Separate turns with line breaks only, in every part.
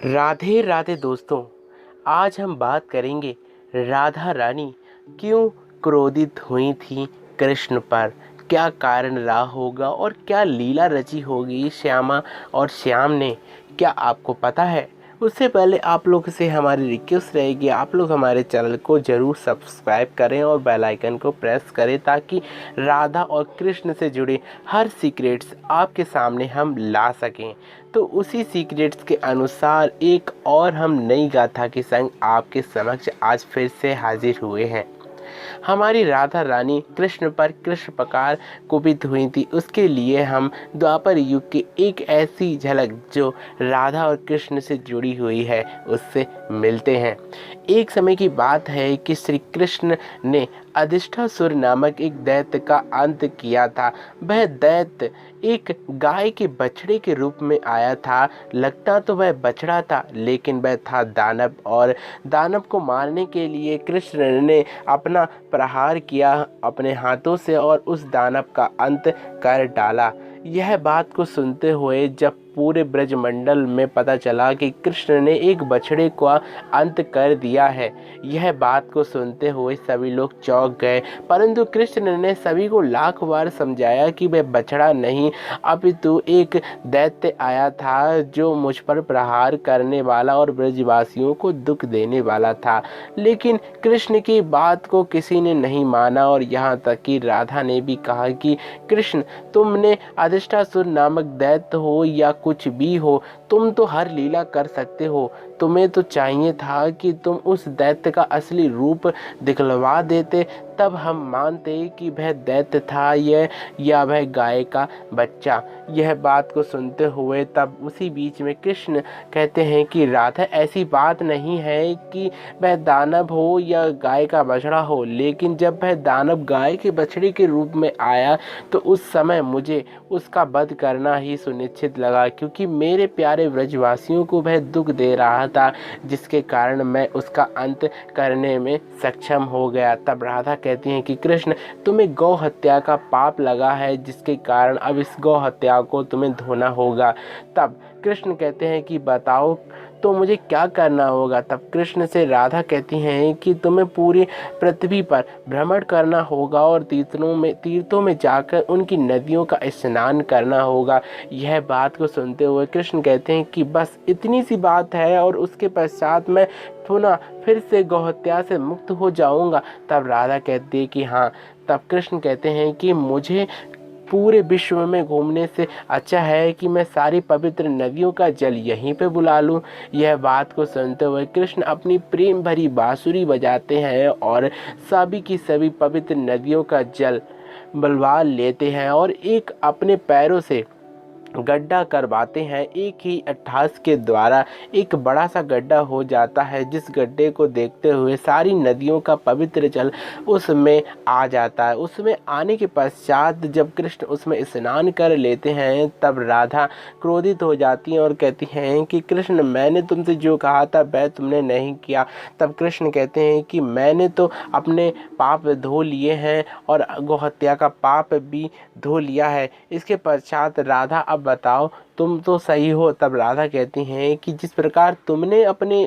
राधे राधे दोस्तों। आज हम बात करेंगे राधा रानी क्यों क्रोधित हुई थी कृष्ण पर। क्या कारण रहा होगा और क्या लीला रची होगी श्यामा और श्याम ने, क्या आपको पता है? उससे पहले आप लोग से हमारी रिक्वेस्ट रहेगी, आप लोग हमारे चैनल को ज़रूर सब्सक्राइब करें और बेल आइकन को प्रेस करें ताकि राधा और कृष्ण से जुड़े हर सीक्रेट्स आपके सामने हम ला सकें। तो उसी सीक्रेट्स के अनुसार एक और हम नई गाथा के संग आपके समक्ष आज फिर से हाजिर हुए हैं। हमारी राधा रानी कृष्ण पर कृष्ण प्रकार कुपित हुई थी, उसके लिए हम द्वापर युग की एक ऐसी झलक जो राधा और कृष्ण से जुड़ी हुई है उससे मिलते हैं। एक समय की बात है कि श्री कृष्ण ने अधिष्ठासुर नामक एक दैत्य का अंत किया था। वह दैत्य एक गाय के बछड़े के रूप में आया था। लगता तो वह बछड़ा था लेकिन वह था दानव, और दानव को मारने के लिए कृष्ण ने अपना प्रहार किया अपने हाथों से और उस दानव का अंत कर डाला। यह बात को सुनते हुए जब पूरे ब्रजमंडल में पता चला कि कृष्ण ने एक बछड़े का अंत कर दिया है, यह बात को सुनते हुए सभी लोग चौंक गए। परंतु कृष्ण ने सभी को लाख बार समझाया कि वह बछड़ा नहीं अपितु एक दैत्य आया था जो मुझ पर प्रहार करने वाला और ब्रजवासियों को दुख देने वाला था। लेकिन कृष्ण की बात को किसी ने नहीं माना और यहाँ तक कि राधा ने भी कहा कि कृष्ण, तुमने अधिष्ठासुर नामक दैत्य हो या कुछ भी हो, तुम तो हर लीला कर सकते हो। तुम्हें तो चाहिए था कि तुम उस दैत्य का असली रूप दिखलवा देते, तब हम मानते कि वह दैत्य था या वह गाय का बच्चा। यह बात को सुनते हुए तब उसी बीच में कृष्ण कहते हैं कि राधा, ऐसी बात नहीं है कि वह दानव हो या गाय का बछड़ा हो, लेकिन जब वह दानव गाय के बछड़े के रूप में आया तो उस समय मुझे उसका वध करना ही सुनिश्चित लगा, क्योंकि मेरे प्यारे ब्रजवासियों को वह दुख दे रहा था, जिसके कारण मैं उसका अंत करने में सक्षम हो गया। तब राधा कहती हैं कि कृष्ण, तुम्हें गौ हत्या का पाप लगा है, जिसके कारण अब इस गौ हत्या को तुम्हें धोना होगा। तब कृष्ण कहते हैं कि बताओ तो मुझे क्या करना होगा। तब कृष्ण से राधा कहती हैं कि तुम्हें पूरी पृथ्वी पर भ्रमण करना होगा और तीर्थों में जाकर उनकी नदियों का स्नान करना होगा। यह बात को सुनते हुए कृष्ण कहते हैं कि बस इतनी सी बात है और उसके पश्चात मैं पुनः फिर से गौहत्या से मुक्त हो जाऊंगा। तब राधा कहती है कि हाँ। तब कृष्ण कहते हैं कि मुझे पूरे विश्व में घूमने से अच्छा है कि मैं सारी पवित्र नदियों का जल यहीं पे बुला लूं। यह बात को सुनते हुए कृष्ण अपनी प्रेम भरी बांसुरी बजाते हैं और सभी की सभी पवित्र नदियों का जल बुलवा लेते हैं और एक अपने पैरों से गड्ढा करवाते हैं। एक ही अट्ठास के द्वारा एक बड़ा सा गड्ढा हो जाता है, जिस गड्ढे को देखते हुए सारी नदियों का पवित्र जल उसमें आ जाता है। उसमें आने के पश्चात जब कृष्ण उसमें स्नान कर लेते हैं तब राधा क्रोधित हो जाती हैं और कहती हैं कि कृष्ण, मैंने तुमसे जो कहा था वह तुमने नहीं किया। तब कृष्ण कहते हैं कि मैंने तो अपने पाप धो लिए हैं और गौहत्या का पाप भी धो लिया है। इसके पश्चात राधा, अब बताओ तुम तो सही हो। तब राधा कहती हैं कि जिस प्रकार तुमने अपने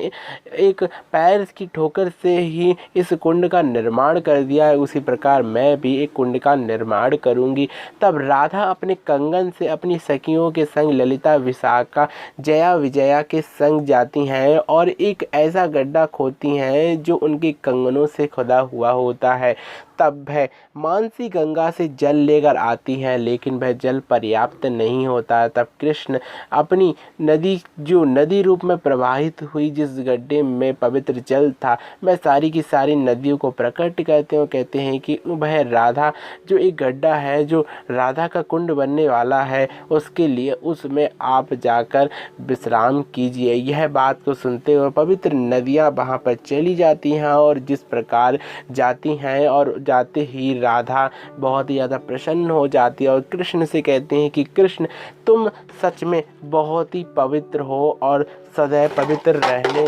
एक पैर की ठोकर से ही इस कुंड का निर्माण कर दिया है, उसी प्रकार मैं भी एक कुंड का निर्माण करूंगी। तब राधा अपने कंगन से अपनी सखियों के संग ललिता, विशाखा, जया, विजया के संग जाती हैं और एक ऐसा गड्ढा खोदती हैं जो उनके कंगनों से खुदा हुआ होता है। तब वह मानसी गंगा से जल लेकर आती हैं, लेकिन वह जल पर्याप्त नहीं होता। तब कृष्ण अपनी नदी, जो नदी रूप में प्रवाहित हुई जिस गड्ढे में पवित्र जल था, वह सारी की सारी नदियों को प्रकट करते हैं और कहते हैं कि वह राधा, जो एक गड्ढा है जो राधा का कुंड बनने वाला है, उसके लिए उसमें आप जाकर विश्राम कीजिए। यह बात को सुनते हुए पवित्र नदियाँ वहाँ पर चली जाती हैं और जिस प्रकार जाती हैं और जाते ही राधा बहुत ही ज़्यादा प्रसन्न हो जाती है और कृष्ण से कहते हैं कि कृष्ण, तुम सच में बहुत ही पवित्र हो और सदैव पवित्र रहने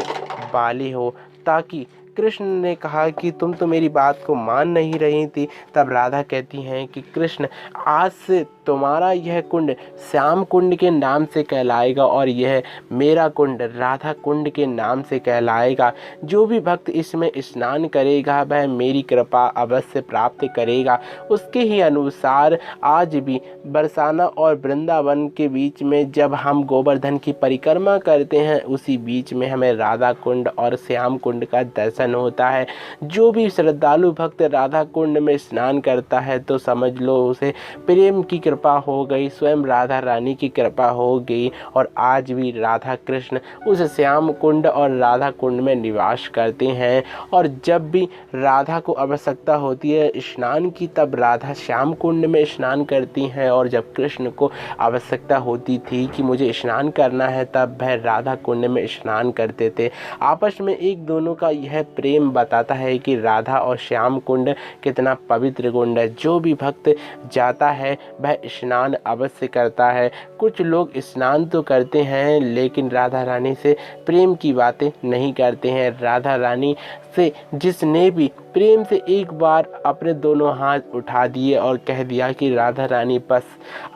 वाली हो, ताकि कृष्ण ने कहा कि तुम तो मेरी बात को मान नहीं रही थी। तब राधा कहती हैं कि कृष्ण, आज से तुम्हारा यह कुंड श्याम कुंड के नाम से कहलाएगा और यह मेरा कुंड राधा कुंड के नाम से कहलाएगा। जो भी भक्त इसमें स्नान करेगा वह मेरी कृपा अवश्य प्राप्त करेगा। उसके ही अनुसार आज भी बरसाना और वृंदावन के बीच में जब हम गोवर्धन की परिक्रमा करते हैं, उसी बीच में हमें राधा कुंड और श्याम कुंड का दर्शन होता है। जो भी श्रद्धालु भक्त राधा कुंड में स्नान करता है तो समझ लो उसे प्रेम की कृपा हो गई, स्वयं राधा रानी की कृपा हो गई। और आज भी राधा कृष्ण उस श्याम कुंड और राधा कुंड में निवास करते हैं। और जब भी राधा को आवश्यकता होती है स्नान की, तब राधा श्याम कुंड में स्नान करती हैं, और जब कृष्ण को आवश्यकता होती थी कि मुझे स्नान करना है, तब वह राधा कुंड में स्नान करते थे। आपस में एक दोनों का यह प्रेम बताता है कि राधा और श्याम कुंड कितना पवित्र कुंड है। जो भी भक्त जाता है वह स्नान अवश्य करता है। कुछ लोग स्नान तो करते हैं लेकिन राधा रानी से प्रेम की बातें नहीं करते हैं। राधा रानी से जिसने भी प्रेम से एक बार अपने दोनों हाथ उठा दिए और कह दिया कि राधा रानी बस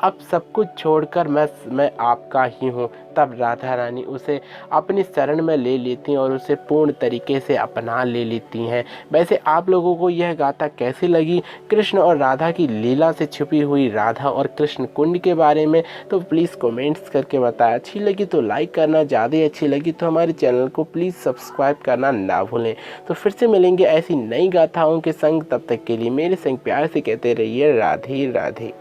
अब सब कुछ छोड़कर मैं आपका ही हूँ, तब राधा रानी उसे अपनी शरण में ले लेती हैं और उसे पूर्ण तरीके से अपना ले लेती हैं। वैसे आप लोगों को यह गाथा कैसी लगी कृष्ण और राधा की लीला से छुपी हुई राधा और कृष्ण कुंड के बारे में, तो प्लीज़ कमेंट्स करके बताएं। अच्छी लगी तो लाइक करना, ज़्यादा अच्छी लगी तो हमारे चैनल को प्लीज़ सब्सक्राइब करना ना भूलें। तो फिर से मिलेंगे ऐसी नई गाथाओं के संग, तब तक के लिए मेरे संग प्यार से कहते रहिए राधे राधे।